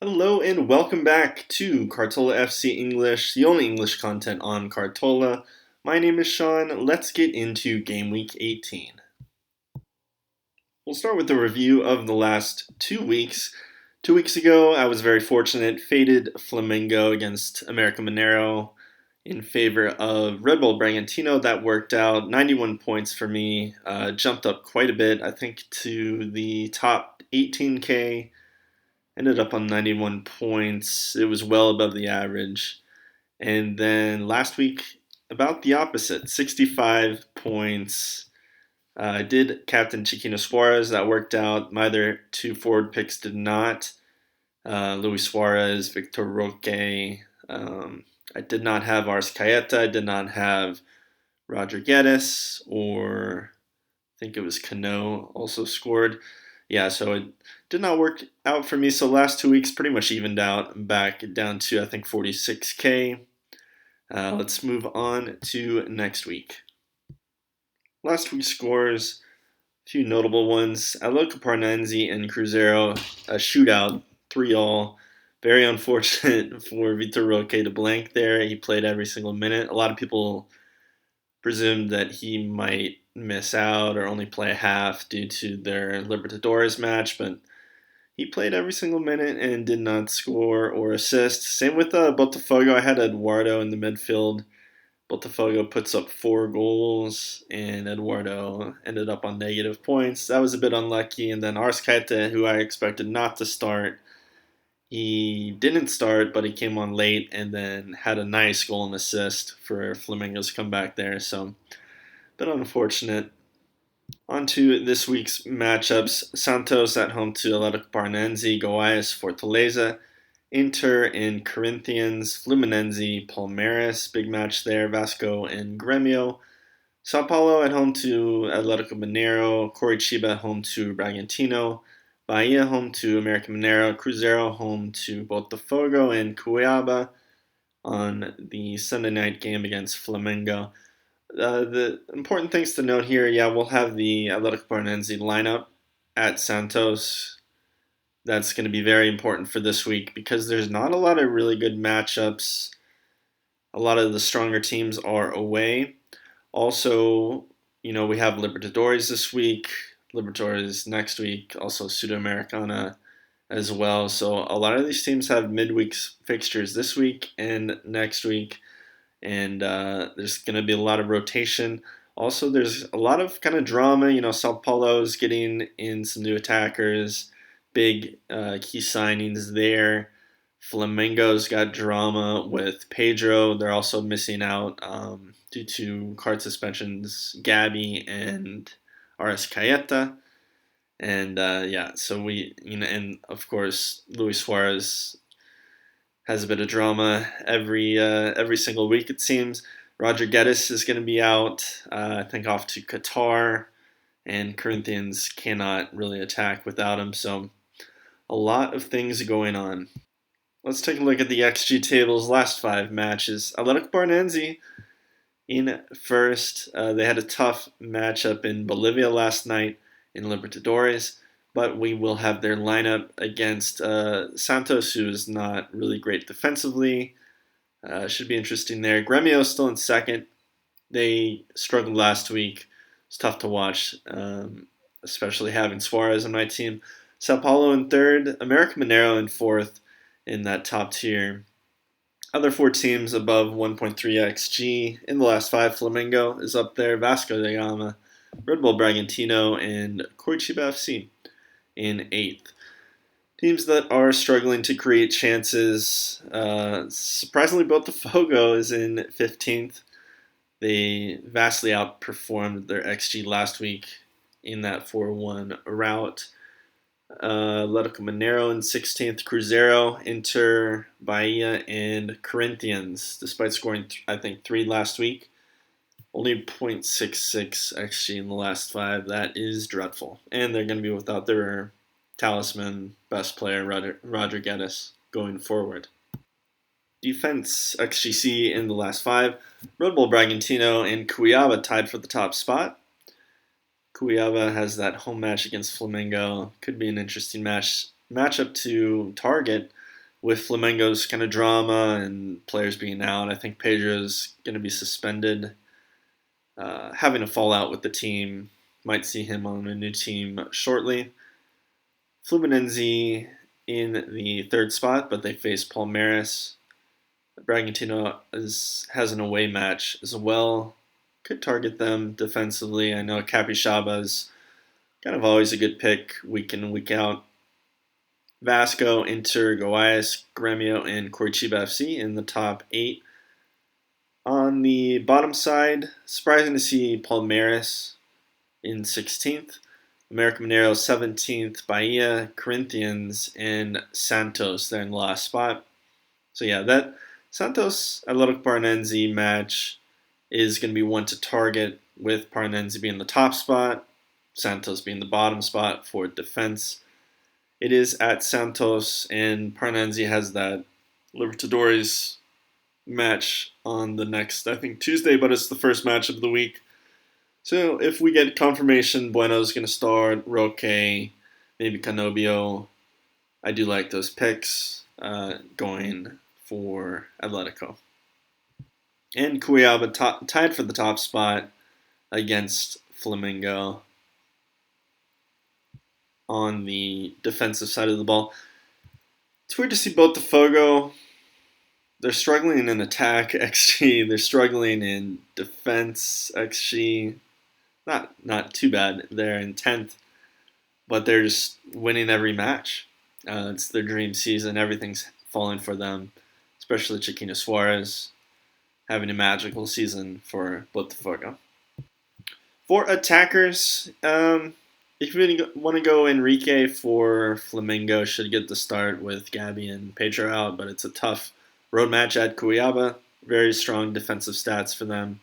Hello and welcome back to Cartola FC English, the only English content on Cartola. My name is Sean. Let's get into Game Week 18. We'll start with a review of the last 2 weeks. 2 weeks ago, I was very fortunate, faded Flamengo against America Mineiro in favor of Red Bull Bragantino. That worked out. 91 points for me, jumped up quite a bit, I think, to the top 18K. Ended up on 91 points. It was well above the average. And then last week, about the opposite, 65 points. I did captain Chiquino Suarez. That worked out. My other two forward picks did not. Luis Suarez, Victor Roque. I did not have Ars Caeta. I did not have Roger Geddes, or I think it was Cano also scored. Yeah, so it did not work out for me. So last 2 weeks pretty much evened out. I'm back down to I think 46K. Let's move on to next week. Last week's scores, a few notable ones. Atlético Paranaense and Cruzeiro, a shootout, 3-all. Very unfortunate for Vitor Roque to blank there. He played every single minute. A lot of people presumed that he might miss out or only play half due to their Libertadores match, but he played every single minute and did not score or assist. Same with Botafogo. I had Eduardo in the midfield. Botafogo puts up 4 goals, and Eduardo ended up on negative points. That was a bit unlucky. And then Ars Caeta, who I expected not to start, he didn't start, but he came on late and then had a nice goal and assist for Flamengo's comeback there. So, a bit unfortunate. On to this week's matchups. Santos at home to Atlético Paranaense, Goiás, Fortaleza, Inter and Corinthians, Fluminense, Palmeiras, big match there, Vasco and Grêmio. Sao Paulo at home to Atlético Mineiro, Coritiba home to Bragantino, Bahia home to America Mineiro, Cruzeiro home to Botafogo, and Cuiabá on the Sunday night game against Flamengo. The important things to note here, yeah, we'll have the Atlético Paranaense lineup at Santos. That's going to be very important for this week because there's not a lot of really good matchups. A lot of the stronger teams are away. Also, we have Libertadores this week, Libertadores next week, also Sudamericana as well. So a lot of these teams have midweek fixtures this week and next week, and there's going to be a lot of rotation. Also, there's a lot of kind of drama. Sao Paulo's getting in some new attackers, big key signings there. Flamengo's got drama with Pedro. They're also missing out due to card suspensions, Gabby and Ars Caeta. And so and of course, Luis Suarez has a bit of drama every single week, it seems. Roger Geddes is going to be out, I think off to Qatar, and Corinthians cannot really attack without him. So a lot of things going on. Let's take a look at the XG tables. Last 5 matches. Atlético Paranaense in first. They had a tough matchup in Bolivia last night in Libertadores, but we will have their lineup against Santos, who is not really great defensively. Should be interesting there. Grêmio is still in second. They struggled last week. It's tough to watch, especially having Suarez on my team. Sao Paulo in third. America Mineiro in fourth in that top tier. Other 4 teams above 1.3 XG in the last 5. Flamengo is up there. Vasco da Gama, Red Bull Bragantino, and Coritiba FC in 8th. Teams that are struggling to create chances. Surprisingly, Botafogo is in 15th. They vastly outperformed their XG last week in that 4-1 rout. Atlético Mineiro in 16th, Cruzeiro, Inter, Bahia, and Corinthians. Despite scoring, I think, 3 last week, only 0.66 XG in the last 5. That is dreadful. And they're going to be without their talisman best player, Roger Geddes, going forward. Defense XGC in the last 5. Red Bull Bragantino and Cuiabá tied for the top spot. Cuiabá has that home match against Flamengo. Could be an interesting matchup to target. with Flamengo's kind of drama and players being out, I think Pedro's going to be suspended. Having a fallout with the team, might see him on a new team shortly. Fluminense in the third spot, but they face Palmeiras. Bragantino has an away match as well. Could target them defensively. I know Capixaba is kind of always a good pick week in and week out. Vasco, Inter, Goiás, Grêmio, and Curitiba FC in the top 8. On the bottom side, surprising to see Palmeiras in 16th. América Mineiro 17th, Bahia, Corinthians, and Santos there in the last spot. So yeah, that Santos Atlético Paranaense match is going to be one to target, with Paranaense being the top spot, Santos being the bottom spot for defense. It is at Santos, and Paranaense has that Libertadores match on the next, I think, Tuesday, but it's the first match of the week. So if we get confirmation Bueno's going to start, Roque, maybe Canobio, I do like those picks going for Atletico. And Cuiabá tied for the top spot against Flamengo on the defensive side of the ball. It's weird to see Botafogo. They're struggling in attack XG. They're struggling in defense XG. Not too bad. They're in 10th, but they're just winning every match. It's their dream season. Everything's falling for them, especially Chiquinho Suarez having a magical season for Botafogo. For attackers, if you want to go Enrique for Flamengo, should get the start with Gabby and Pedro out, but it's a tough road match at Cuiabá. Very strong defensive stats for them.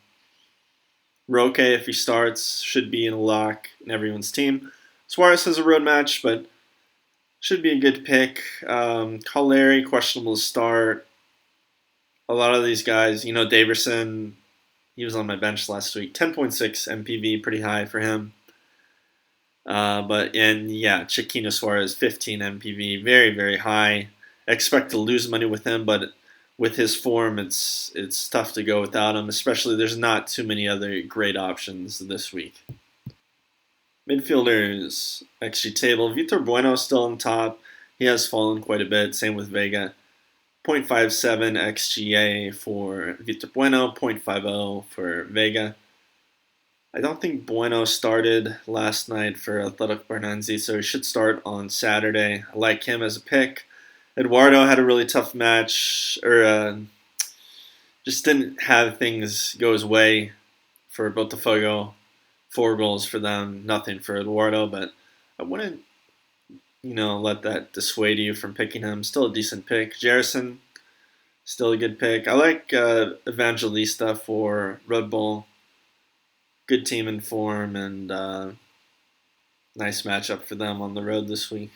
Roque, if he starts, should be in a lock in everyone's team. Suarez has a road match, but should be a good pick. Caleri, questionable to start. A lot of these guys, Daverson, he was on my bench last week. 10.6 MPV, pretty high for him. Chiquinho Suarez, 15 MPV, very, very high. Expect to lose money with him, but with his form, it's tough to go without him, especially there's not too many other great options this week. Midfielders, XG table. Vitor Bueno still on top. He has fallen quite a bit. Same with Vega. 0.57 XGA for Vitor Bueno, 0.50 for Vega. I don't think Bueno started last night for Atlético Paranaense, so he should start on Saturday. I like him as a pick. Eduardo had a really tough match, just didn't have things go his way for Botafogo. 4 goals for them, nothing for Eduardo, but I wouldn't, let that dissuade you from picking him. Still a decent pick. Jerison, still a good pick. I like Evangelista for Red Bull. Good team in form, and nice matchup for them on the road this week.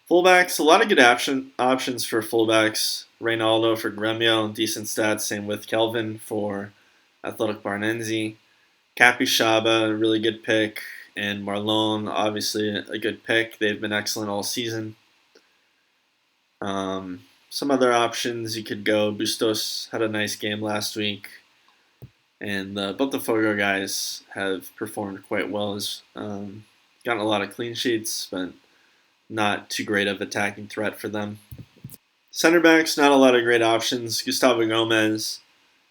Fullbacks, a lot of good options for fullbacks. Reynaldo for Grêmio, decent stats. Same with Kelvin for Atlético Paranaense. Capixaba, really good pick. And Marlon, obviously a good pick. They've been excellent all season. Some other options you could go. Bustos had a nice game last week. And the Botafogo guys have performed quite well. Gotten a lot of clean sheets, but not too great of attacking threat for them. Center backs, not a lot of great options. Gustavo Gomez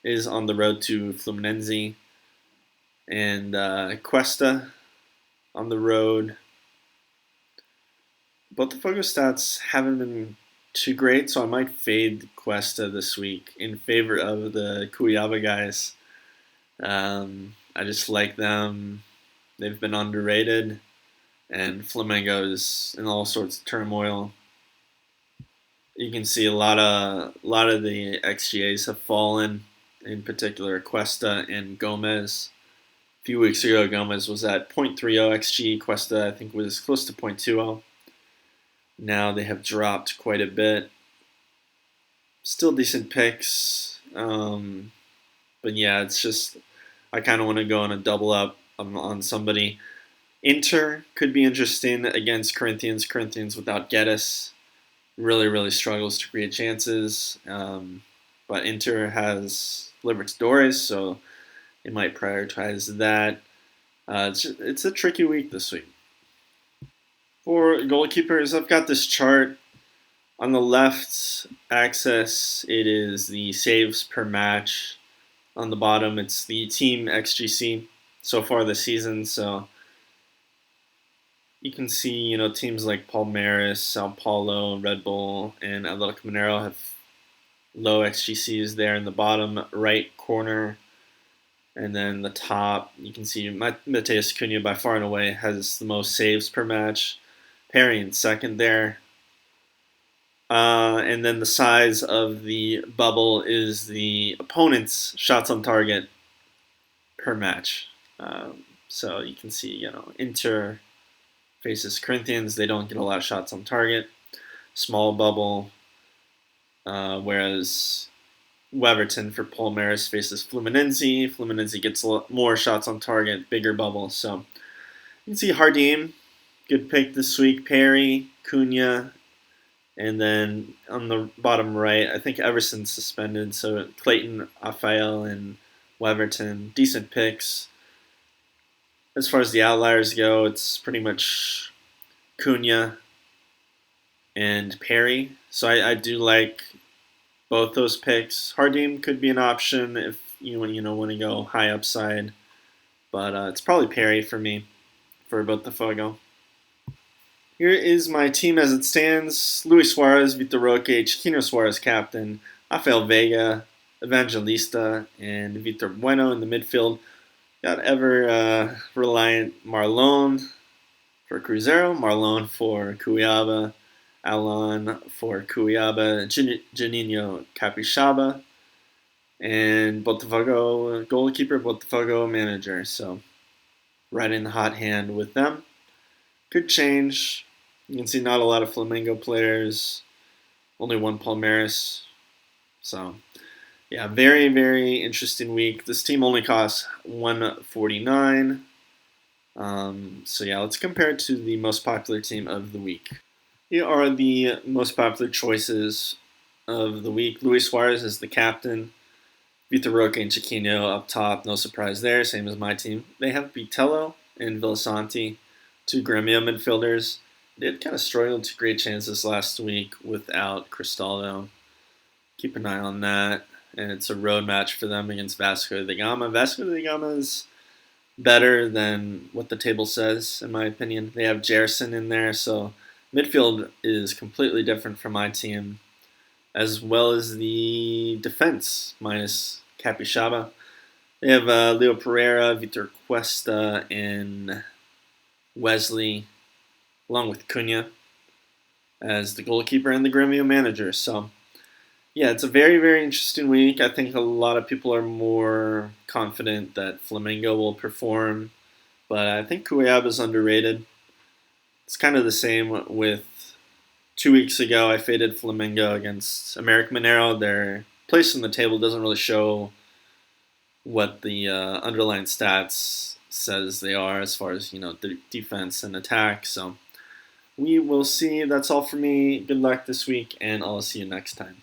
is on the road to Fluminense. And Cuesta on the road. Botafogo stats haven't been too great, so I might fade Cuesta this week in favor of the Cuiabá guys. I just like them. They've been underrated, and Flamengo is in all sorts of turmoil. You can see a lot of the XGAs have fallen, in particular Cuesta and Gomez. A few weeks ago, Gomez was at 0.30 XG. Cuesta, I think, was close to 0.20. Now they have dropped quite a bit. Still decent picks. But yeah, it's just, I kind of want to go on a double up on somebody. Inter could be interesting against Corinthians. Corinthians without Geddes. really struggles to create chances. But Inter has Libertadores, so they might prioritize that. It's a tricky week this week. For goalkeepers, I've got this chart. On the left axis, it is the saves per match. On the bottom, it's the team XGC so far this season. So you can see, teams like Palmeiras, Sao Paulo, Red Bull, and Atletico Mineiro have low XGCs there in the bottom right corner. And then the top, you can see Mateus Cunha by far and away has the most saves per match. Perry in second there. And then the size of the bubble is the opponent's shots on target per match. So you can see, Inter faces Corinthians. They don't get a lot of shots on target. Small bubble. Whereas Weverton for Palmeiras faces Fluminense. Fluminense gets a lot more shots on target, bigger bubble. So you can see Jardim, good pick this week. Perry, Cunha, and then on the bottom right, I think Everson's suspended. So Clayton, Rafael, and Weverton, decent picks. As far as the outliers go, it's pretty much Cunha and Perry. So I do like both those picks. Jardim could be an option if you want to go high upside, but it's probably Perry for me for Botafogo. Here is my team as it stands: Luis Suarez, Vitor Roque, Chiquinho Suarez captain, Rafael Veiga, Evangelista, and Vitor Bueno in the midfield. Got ever reliant Marlon for Cruzeiro, Marlon for Cuiabá, Alon for Cuiabá, Juninho Capixaba, and Botafogo goalkeeper, Botafogo manager. So right in the hot hand with them. Could change. You can see not a lot of Flamengo players, only one Palmeiras. So yeah, very interesting week. This team only costs 149. So yeah, let's compare it to the most popular team of the week. Here are the most popular choices of the week. Luis Suarez is the captain. Vitor Roque and Chiquinho up top. No surprise there. Same as my team. They have Vitello and Villasanti, two Grêmio midfielders. They had kind of struggled to create chances last week without Cristaldo. Keep an eye on that. And it's a road match for them against Vasco da Gama. Vasco da Gama is better than what the table says, in my opinion. They have Gerson in there, so midfield is completely different from my team, as well as the defense, minus Capixaba. They have Leo Pereira, Vitor Cuesta, and Wesley, along with Cunha, as the goalkeeper and the Grêmio manager. So yeah, it's a very interesting week. I think a lot of people are more confident that Flamengo will perform, but I think Cuiabá is underrated. It's kind of the same with 2 weeks ago. I faded Flamengo against América Mineiro. Their place in the table doesn't really show what the underlying stats says they are as far as the defense and attack. So we will see. That's all for me. Good luck this week, and I'll see you next time.